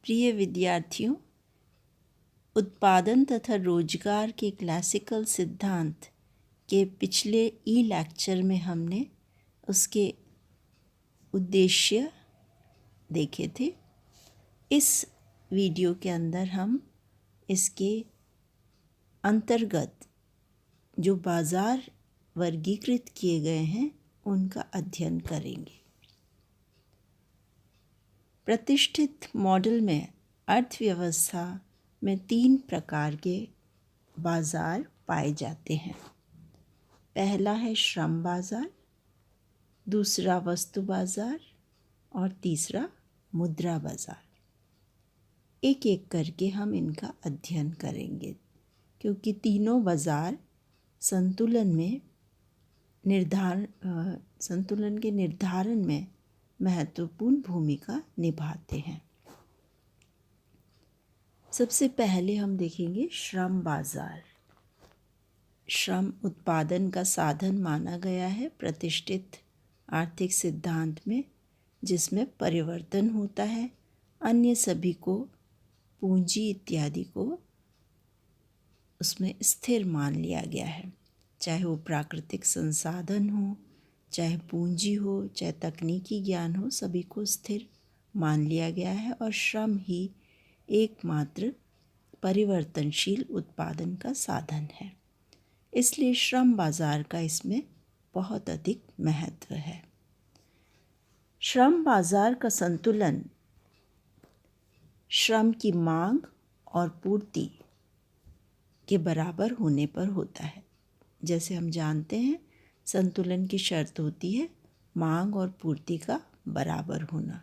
प्रिय विद्यार्थियों, उत्पादन तथा रोजगार के क्लासिकल सिद्धांत के पिछले ई लेक्चर में हमने उसके उद्देश्य देखे थे। इस वीडियो के अंदर हम इसके अंतर्गत जो बाज़ार वर्गीकृत किए गए हैं उनका अध्ययन करेंगे। प्रतिष्ठित मॉडल में अर्थव्यवस्था में 3 प्रकार के बाज़ार पाए जाते हैं। पहला है श्रम बाज़ार, दूसरा वस्तु बाज़ार और तीसरा मुद्रा बाज़ार। एक एक करके हम इनका अध्ययन करेंगे क्योंकि तीनों बाज़ार संतुलन के निर्धारण में महत्वपूर्ण भूमिका निभाते हैं। सबसे पहले हम देखेंगे श्रम बाज़ार। श्रम उत्पादन का साधन माना गया है प्रतिष्ठित आर्थिक सिद्धांत में, जिसमें परिवर्तन होता है। अन्य सभी को, पूंजी इत्यादि को, उसमें स्थिर मान लिया गया है। चाहे वो प्राकृतिक संसाधन हो, चाहे पूंजी हो, चाहे तकनीकी ज्ञान हो, सभी को स्थिर मान लिया गया है और श्रम ही एकमात्र परिवर्तनशील उत्पादन का साधन है। इसलिए श्रम बाज़ार का इसमें बहुत अधिक महत्व है। श्रम बाज़ार का संतुलन श्रम की मांग और पूर्ति के बराबर होने पर होता है। जैसे हम जानते हैं, संतुलन की शर्त होती है मांग और पूर्ति का बराबर होना।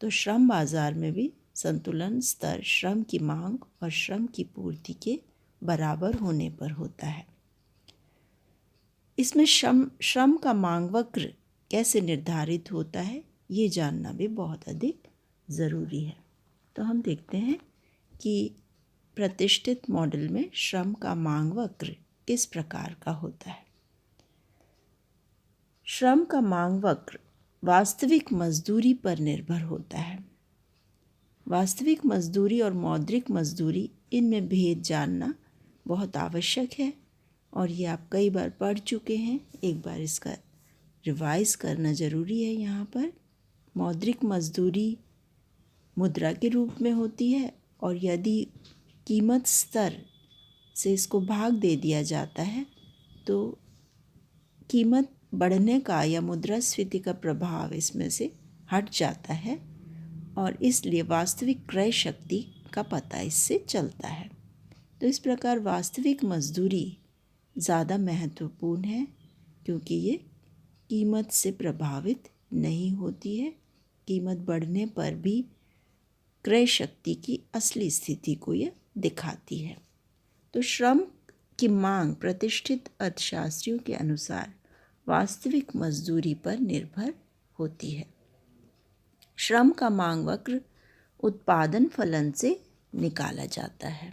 तो श्रम बाज़ार में भी संतुलन स्तर श्रम की मांग और श्रम की पूर्ति के बराबर होने पर होता है। इसमें श्रम का मांग वक्र कैसे निर्धारित होता है, ये जानना भी बहुत अधिक ज़रूरी है। तो हम देखते हैं कि प्रतिष्ठित मॉडल में श्रम का मांग वक्र किस प्रकार का होता है। श्रम का मांग वक्र वास्तविक मजदूरी पर निर्भर होता है। वास्तविक मजदूरी और मौद्रिक मजदूरी, इनमें भेद जानना बहुत आवश्यक है और ये आप कई बार पढ़ चुके हैं। एक बार इसका रिवाइज करना ज़रूरी है। यहाँ पर मौद्रिक मजदूरी मुद्रा के रूप में होती है और यदि कीमत स्तर से इसको भाग दे दिया जाता है तो कीमत बढ़ने का या मुद्रास्फीति का प्रभाव इसमें से हट जाता है और इसलिए वास्तविक क्रय शक्ति का पता इससे चलता है। तो इस प्रकार वास्तविक मजदूरी ज़्यादा महत्वपूर्ण है क्योंकि ये कीमत से प्रभावित नहीं होती है। कीमत बढ़ने पर भी क्रय शक्ति की असली स्थिति को यह दिखाती है। तो श्रम की मांग प्रतिष्ठित अर्थशास्त्रियों के अनुसार वास्तविक मजदूरी पर निर्भर होती है। श्रम का मांग वक्र उत्पादन फलन से निकाला जाता है,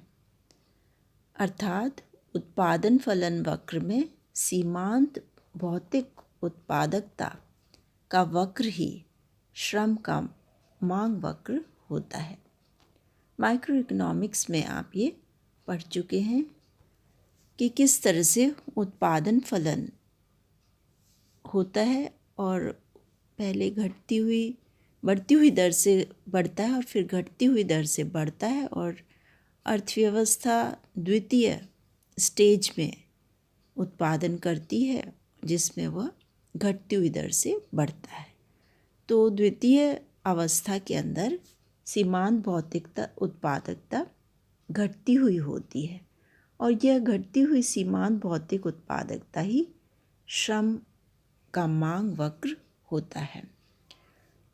अर्थात उत्पादन फलन वक्र में सीमांत भौतिक उत्पादकता का वक्र ही श्रम का मांग वक्र होता है। माइक्रो इकोनॉमिक्स में आप ये पढ़ चुके हैं कि किस तरह से उत्पादन फलन होता है और पहले बढ़ती हुई दर से बढ़ता है और फिर घटती हुई दर से बढ़ता है और अर्थव्यवस्था द्वितीय स्टेज में उत्पादन करती है जिसमें वह घटती हुई दर से बढ़ता है। तो द्वितीय अवस्था के अंदर सीमांत भौतिकता उत्पादकता घटती हुई होती है और यह घटती हुई सीमांत भौतिक उत्पादकता ही श्रम का मांग वक्र होता है।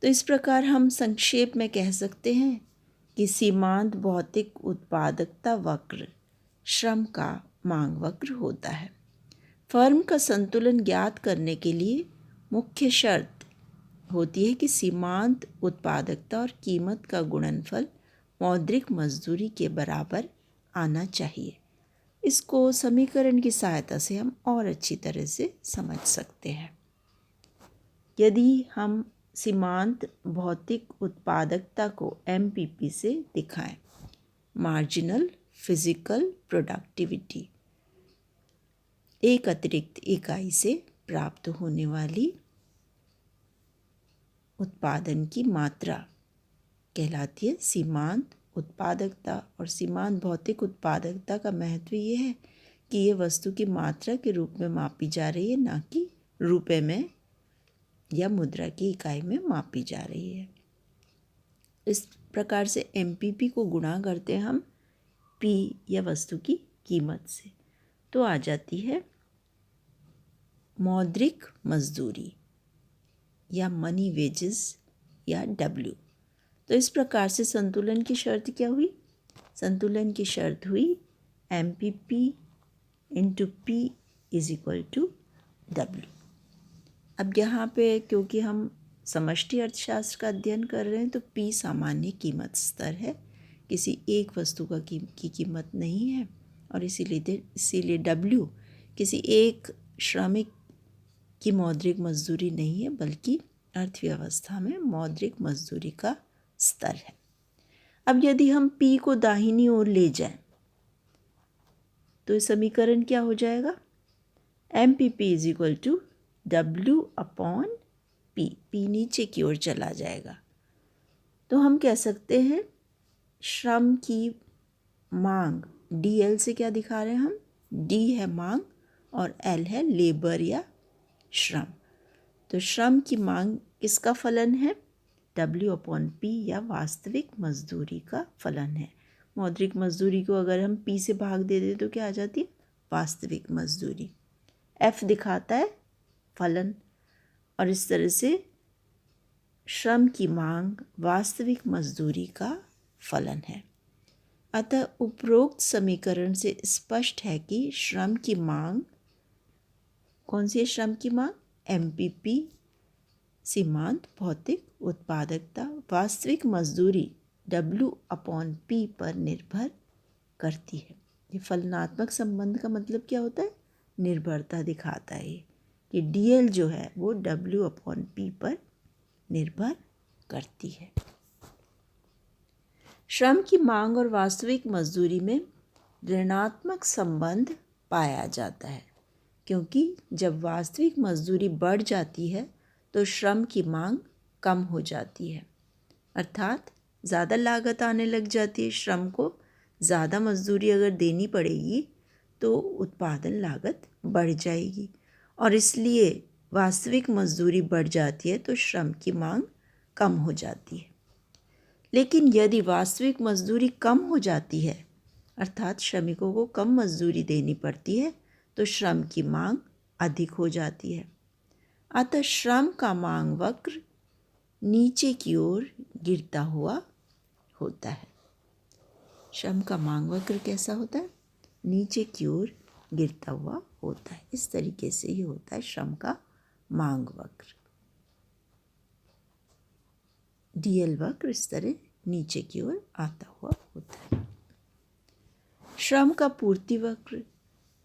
तो इस प्रकार हम संक्षेप में कह सकते हैं कि सीमांत भौतिक उत्पादकता वक्र श्रम का मांग वक्र होता है। फर्म का संतुलन ज्ञात करने के लिए मुख्य शर्त होती है कि सीमांत उत्पादकता और कीमत का गुणनफल मौद्रिक मजदूरी के बराबर आना चाहिए। इसको समीकरण की सहायता से हम और अच्छी तरह से समझ सकते हैं। यदि हम सीमांत भौतिक उत्पादकता को MPP से दिखाएं। मार्जिनल फिजिकल प्रोडक्टिविटी, एक अतिरिक्त इकाई से प्राप्त होने वाली उत्पादन की मात्रा कहलाती है सीमांत उत्पादकता। और सीमांत भौतिक उत्पादकता का महत्व ये है कि ये वस्तु की मात्रा के रूप में मापी जा रही है, ना कि रुपए में या मुद्रा की इकाई में मापी जा रही है। इस प्रकार से MPP को गुणा करते हैं हम P या वस्तु की कीमत से, तो आ जाती है मौद्रिक मजदूरी या मनी वेजेस या W। तो इस प्रकार से संतुलन की शर्त क्या हुई? संतुलन की शर्त हुई MPP × P = W। अब यहाँ पे क्योंकि हम समष्टि अर्थशास्त्र का अध्ययन कर रहे हैं तो P सामान्य कीमत स्तर है, किसी एक वस्तु की कीमत नहीं है, और इसीलिए W किसी एक श्रमिक की मौद्रिक मजदूरी नहीं है, बल्कि अर्थव्यवस्था में मौद्रिक मजदूरी का स्तर है। अब यदि हम P को दाहिनी ओर ले जाएं तो समीकरण क्या हो जाएगा? MPP = W/P। P नीचे की ओर चला जाएगा, तो हम कह सकते हैं श्रम की मांग DL से क्या दिखा रहे हैं हम? D है मांग और L है लेबर या श्रम। तो श्रम की मांग किसका फलन है? W/P या वास्तविक मजदूरी का फलन है। मौद्रिक मजदूरी को अगर हम P से भाग दे दें तो क्या आ जाती है? वास्तविक मजदूरी। F दिखाता है फलन, और इस तरह से श्रम की मांग वास्तविक मजदूरी का फलन है। अतः उपरोक्त समीकरण से स्पष्ट है कि श्रम की मांग कौन सी है? श्रम की मांग MPP सीमांत भौतिक उत्पादकता वास्तविक मजदूरी W/P पर निर्भर करती है। ये फलनात्मक संबंध का मतलब क्या होता है? निर्भरता दिखाता है कि DL जो है वो W/P पर निर्भर करती है। श्रम की मांग और वास्तविक मजदूरी में ऋणात्मक संबंध पाया जाता है, क्योंकि जब वास्तविक मजदूरी बढ़ जाती है तो श्रम की मांग कम हो जाती है, अर्थात ज़्यादा लागत आने लग जाती है। श्रम को ज़्यादा मजदूरी अगर देनी पड़ेगी तो उत्पादन लागत बढ़ जाएगी, और इसलिए वास्तविक मजदूरी बढ़ जाती है तो श्रम की मांग कम हो जाती है। लेकिन यदि वास्तविक मजदूरी कम हो जाती है, अर्थात श्रमिकों को कम मजदूरी देनी पड़ती है, तो श्रम की मांग अधिक हो जाती है। अतः श्रम का मांग वक्र नीचे की ओर गिरता हुआ होता है। श्रम का मांग वक्र कैसा होता है? नीचे की ओर गिरता हुआ होता है। इस तरीके से ये होता है श्रम का मांग वक्र। DL वक्र इस तरह नीचे की ओर आता हुआ होता है। श्रम का पूर्ति वक्र,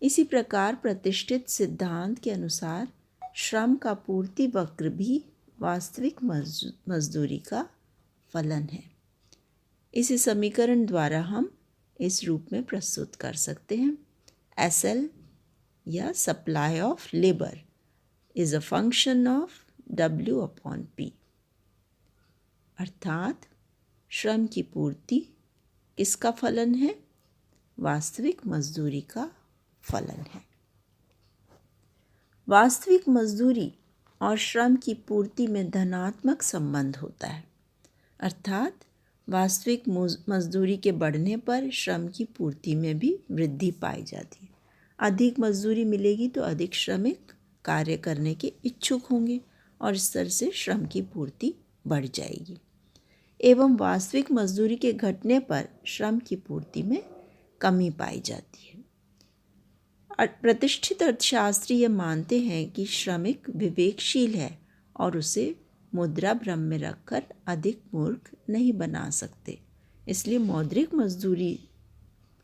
इसी प्रकार प्रतिष्ठित सिद्धांत के अनुसार श्रम का पूर्ति वक्र भी वास्तविक मजदूरी का फलन है। इसी समीकरण द्वारा हम इस रूप में प्रस्तुत कर सकते हैं। SL या supply of labour is a function of W/P, अर्थात श्रम की पूर्ति किसका फलन है? वास्तविक मजदूरी का फलन है। वास्तविक मजदूरी और श्रम की पूर्ति में धनात्मक संबंध होता है, अर्थात वास्तविक मजदूरी के बढ़ने पर श्रम की पूर्ति में भी वृद्धि पाई जाती है। अधिक मजदूरी मिलेगी तो अधिक श्रमिक कार्य करने के इच्छुक होंगे, और इस तरह से श्रम की पूर्ति बढ़ जाएगी। एवं वास्तविक मजदूरी के घटने पर श्रम की पूर्ति में कमी पाई जाती है। प्रतिष्ठित अर्थशास्त्री ये मानते हैं कि श्रमिक विवेकशील है और उसे मुद्रा भ्रम में रखकर अधिक मूर्ख नहीं बना सकते, इसलिए मौद्रिक मजदूरी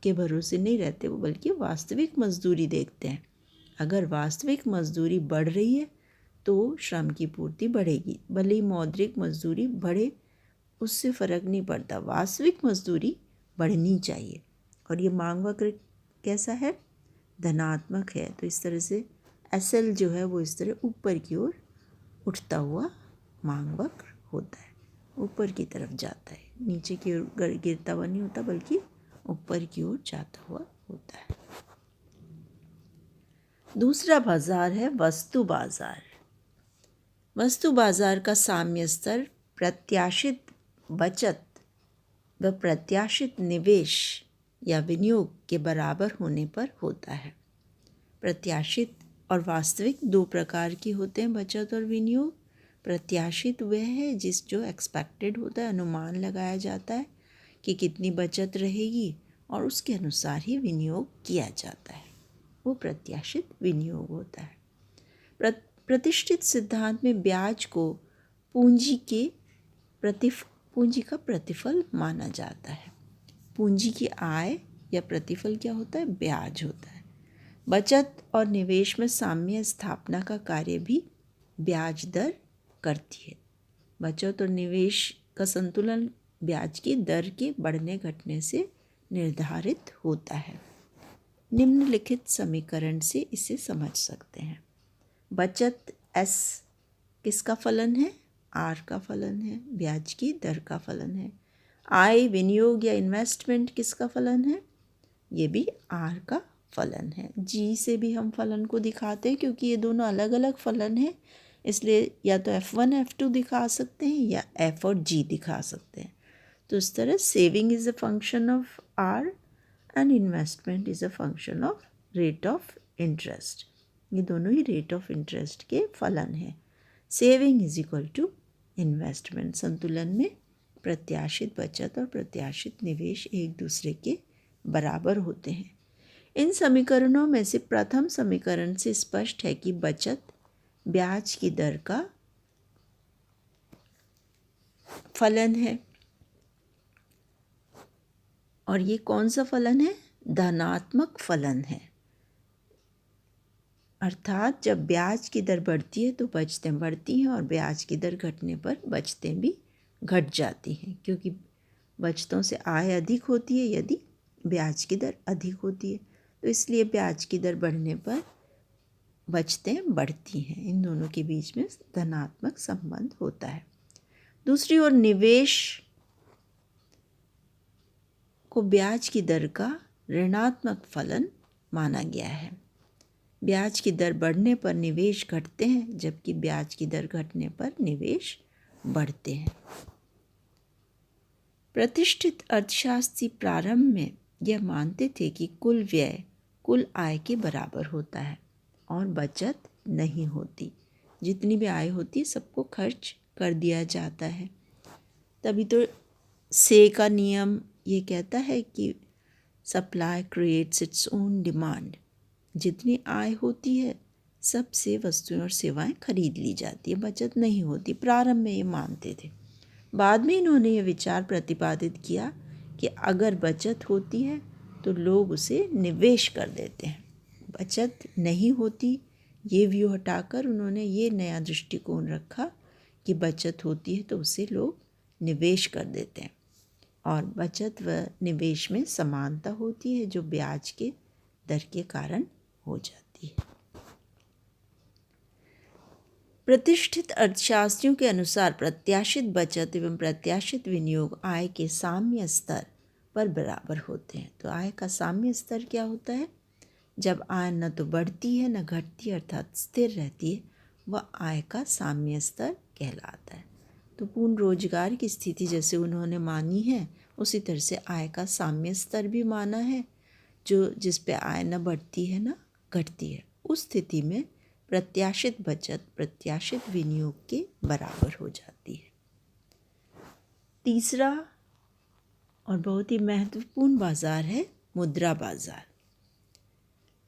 के भरोसे नहीं रहते वो, बल्कि वास्तविक मजदूरी देखते हैं। अगर वास्तविक मजदूरी बढ़ रही है तो श्रम की पूर्ति बढ़ेगी। भले ही मौद्रिक मजदूरी बढ़े, उससे फ़र्क नहीं पड़ता, वास्तविक मजदूरी बढ़नी चाहिए। और ये मांग वक्र कैसा है? धनात्मक है। तो इस तरह से SL जो है वो इस तरह ऊपर की ओर उठता हुआ मांग वक्र होता है, ऊपर की तरफ जाता है, नीचे की ओर गिरता हुआ नहीं होता बल्कि ऊपर की ओर जाता हुआ होता है। दूसरा बाजार है वस्तु बाजार। वस्तु बाजार का साम्य स्तर प्रत्याशित बचत व प्रत्याशित निवेश या विनियोग के बराबर होने पर होता है। प्रत्याशित और वास्तविक दो प्रकार की होते हैं, बचत और विनियोग। प्रत्याशित वह है जो एक्सपेक्टेड होता है, अनुमान लगाया जाता है कि कितनी बचत रहेगी और उसके अनुसार ही विनियोग किया जाता है, वो प्रत्याशित विनियोग होता है। प्रतिष्ठित सिद्धांत में ब्याज को पूंजी का प्रतिफल माना जाता है। पूंजी की आय या प्रतिफल क्या होता है? ब्याज होता है। बचत और निवेश में साम्य स्थापना का कार्य भी ब्याज दर करती है। बचत और निवेश का संतुलन ब्याज की दर के बढ़ने घटने से निर्धारित होता है। निम्नलिखित समीकरण से इसे समझ सकते हैं। बचत S किसका फलन है? R का फलन है, ब्याज की दर का फलन है। आय, विनियोग या इन्वेस्टमेंट किसका फलन है? ये भी R का फलन है। G से भी हम फलन को दिखाते हैं क्योंकि ये दोनों अलग अलग फलन हैं, इसलिए या तो F1 F2 दिखा सकते हैं या F और G दिखा सकते हैं। तो इस तरह saving is a function of R and investment is a function of rate of interest. ये दोनों ही रेट ऑफ इंटरेस्ट के फलन हैं। Saving is equal to investment. संतुलन में प्रत्याशित बचत और प्रत्याशित निवेश एक दूसरे के बराबर होते हैं। इन समीकरणों में से प्रथम समीकरण से स्पष्ट है कि बचत ब्याज की दर का फलन है। और ये कौन सा फलन है? धनात्मक फलन है। अर्थात जब ब्याज की दर बढ़ती है तो बचतें बढ़ती हैं और ब्याज की दर घटने पर बचतें भी घट जाती हैं, क्योंकि बचतों से आय अधिक होती है यदि ब्याज की दर अधिक होती है। तो इसलिए ब्याज की दर बढ़ने पर बचतें बढ़ती हैं। इन दोनों के बीच में धनात्मक संबंध होता है। दूसरी ओर निवेश को ब्याज की दर का ऋणात्मक फलन माना गया है। ब्याज की दर बढ़ने पर निवेश घटते हैं, जबकि ब्याज की दर घटने पर निवेश बढ़ते हैं। प्रतिष्ठित अर्थशास्त्री प्रारंभ में यह मानते थे कि कुल व्यय कुल आय के बराबर होता है और बचत नहीं होती। जितनी भी आय होती है सबको खर्च कर दिया जाता है। तभी तो से का नियम ये कहता है कि supply creates its own demand. जितनी आय होती है सबसे वस्तुएं और सेवाएं खरीद ली जाती है, बचत नहीं होती। प्रारंभ में ये मानते थे। बाद में इन्होंने ये विचार प्रतिपादित किया कि अगर बचत होती है तो लोग उसे निवेश कर देते हैं, बचत नहीं होती ये व्यू हटाकर उन्होंने ये नया दृष्टिकोण रखा कि बचत होती है तो उसे लोग निवेश कर देते हैं और बचत व निवेश में समानता होती है जो ब्याज के दर के कारण हो जाती है। प्रतिष्ठित अर्थशास्त्रियों के अनुसार प्रत्याशित बचत एवं प्रत्याशित विनियोग आय के साम्य स्तर पर बराबर होते हैं। तो आय का साम्य स्तर क्या होता है? जब आय न तो बढ़ती है न घटती है अर्थात स्थिर रहती है, वह आय का साम्य स्तर कहलाता है। तो पूर्ण रोजगार की स्थिति जैसे उन्होंने मानी है उसी तरह से आय का साम्य स्तर भी माना है, जो जिस पे आय न बढ़ती है न घटती है। उस स्थिति में प्रत्याशित बचत प्रत्याशित विनियोग के बराबर हो जाती है। तीसरा और बहुत ही महत्वपूर्ण बाजार है मुद्रा बाजार।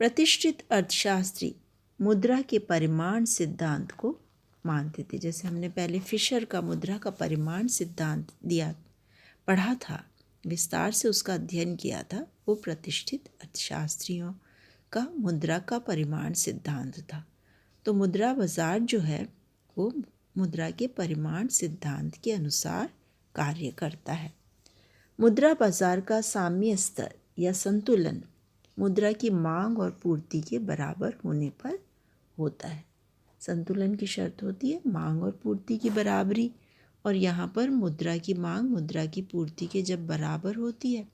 प्रतिष्ठित अर्थशास्त्री मुद्रा के परिमाण सिद्धांत को मानते थे। जैसे हमने पहले फिशर का मुद्रा का परिमाण सिद्धांत पढ़ा था, विस्तार से उसका अध्ययन किया था। वो प्रतिष्ठित अर्थशास्त्रियों का मुद्रा का परिमाण सिद्धांत था। तो मुद्रा बाजार जो है वो मुद्रा के परिमाण सिद्धांत के अनुसार कार्य करता है। मुद्रा बाजार का साम्य स्तर या संतुलन मुद्रा की मांग और पूर्ति के बराबर होने पर होता है। संतुलन की शर्त होती है मांग और पूर्ति की बराबरी, और यहाँ पर मुद्रा की मांग मुद्रा की पूर्ति के जब बराबर होती है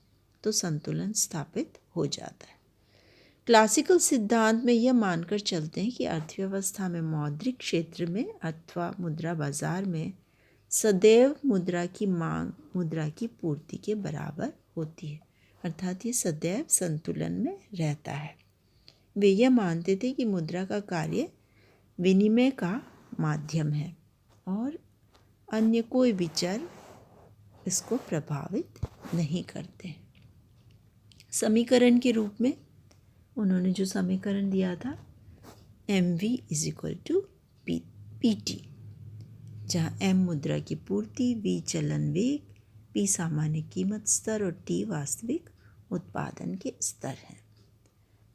तो संतुलन स्थापित हो जाता है। क्लासिकल सिद्धांत में यह मानकर चलते हैं कि अर्थव्यवस्था में मौद्रिक क्षेत्र में अथवा मुद्रा बाजार में सदैव मुद्रा की मांग मुद्रा की पूर्ति के बराबर होती है, अर्थात ये सदैव संतुलन में रहता है। वे यह मानते थे कि मुद्रा का कार्य विनिमय का माध्यम है और अन्य कोई भी चर इसको प्रभावित नहीं करते। समीकरण के रूप में उन्होंने जो समीकरण दिया था MV = PT, जहाँ M मुद्रा की पूर्ति, V चलन वेग, P सामान्य कीमत स्तर और T वास्तविक उत्पादन के स्तर हैं।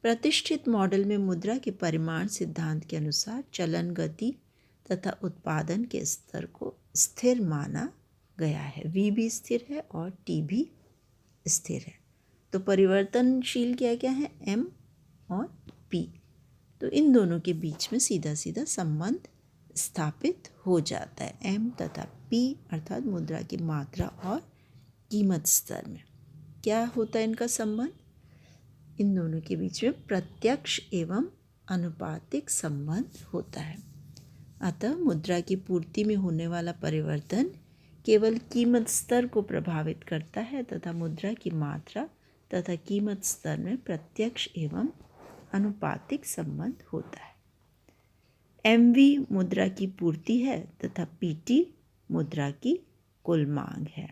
प्रतिष्ठित मॉडल में मुद्रा के परिमाण सिद्धांत के अनुसार चलन गति तथा उत्पादन के स्तर को स्थिर माना गया है। V भी स्थिर है और T भी स्थिर है। तो परिवर्तनशील क्या क्या है, M और P। तो इन दोनों के बीच में सीधा सीधा संबंध स्थापित हो जाता है। M तथा P अर्थात मुद्रा की मात्रा और कीमत स्तर में क्या होता है इनका संबंध, इन दोनों के बीच में प्रत्यक्ष एवं अनुपातिक संबंध होता है। अतः मुद्रा की पूर्ति में होने वाला परिवर्तन केवल कीमत स्तर को प्रभावित करता है तथा मुद्रा की मात्रा तथा कीमत स्तर में प्रत्यक्ष एवं अनुपातिक संबंध होता है। MV मुद्रा की पूर्ति है तथा PT मुद्रा की कुल मांग है।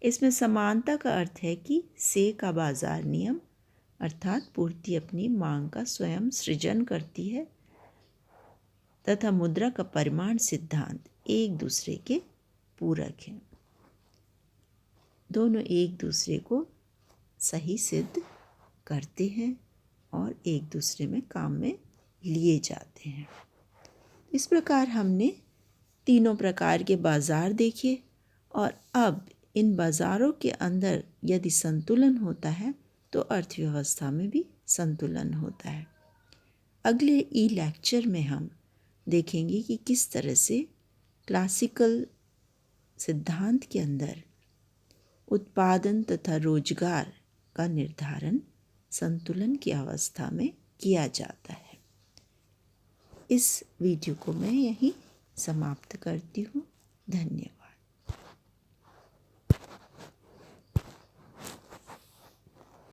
इसमें समानता का अर्थ है कि से का बाजार नियम अर्थात पूर्ति अपनी मांग का स्वयं सृजन करती है तथा मुद्रा का परिमाण सिद्धांत एक दूसरे के पूरक हैं। दोनों एक दूसरे को सही सिद्ध करते हैं और एक दूसरे में काम में लिए जाते हैं। इस प्रकार हमने तीनों प्रकार के बाजार देखे और अब इन बाजारों के अंदर यदि संतुलन होता है तो अर्थव्यवस्था में भी संतुलन होता है। अगले लेक्चर में हम देखेंगे कि किस तरह से क्लासिकल सिद्धांत के अंदर उत्पादन तथा रोजगार का निर्धारण संतुलन की अवस्था में किया जाता है। इस वीडियो को मैं यहीं समाप्त करती हूँ। धन्यवाद।